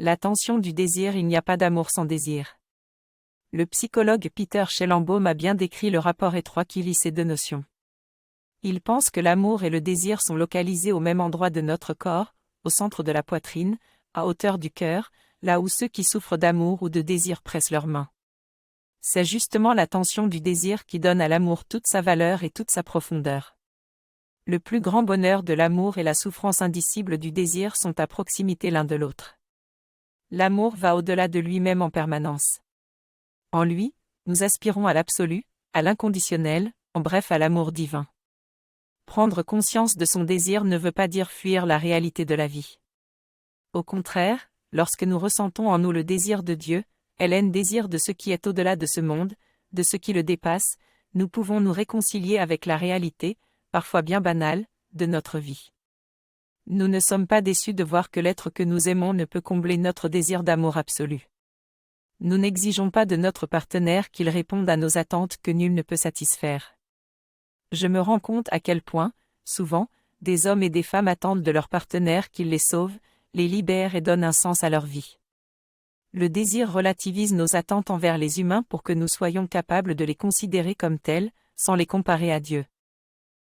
La tension du désir. Il n'y a pas d'amour sans désir. Le psychologue Peter Schellenbaum a bien décrit le rapport étroit qui lie ces deux notions. Il pense que l'amour et le désir sont localisés au même endroit de notre corps, au centre de la poitrine, à hauteur du cœur, là où ceux qui souffrent d'amour ou de désir pressent leurs mains. C'est justement la tension du désir qui donne à l'amour toute sa valeur et toute sa profondeur. Le plus grand bonheur de l'amour et la souffrance indicible du désir sont à proximité l'un de l'autre. L'amour va au-delà de lui-même en permanence. En lui, nous aspirons à l'absolu, à l'inconditionnel, en bref à l'amour divin. Prendre conscience de son désir ne veut pas dire fuir la réalité de la vie. Au contraire, lorsque nous ressentons en nous le désir de Dieu, Hélène désir de ce qui est au-delà de ce monde, de ce qui le dépasse, nous pouvons nous réconcilier avec la réalité, parfois bien banale, de notre vie. Nous ne sommes pas déçus de voir que l'être que nous aimons ne peut combler notre désir d'amour absolu. Nous n'exigeons pas de notre partenaire qu'il réponde à nos attentes que nul ne peut satisfaire. Je me rends compte à quel point, souvent, des hommes et des femmes attendent de leur partenaire qu'il les sauve, les libère et donne un sens à leur vie. Le désir relativise nos attentes envers les humains pour que nous soyons capables de les considérer comme tels, sans les comparer à Dieu.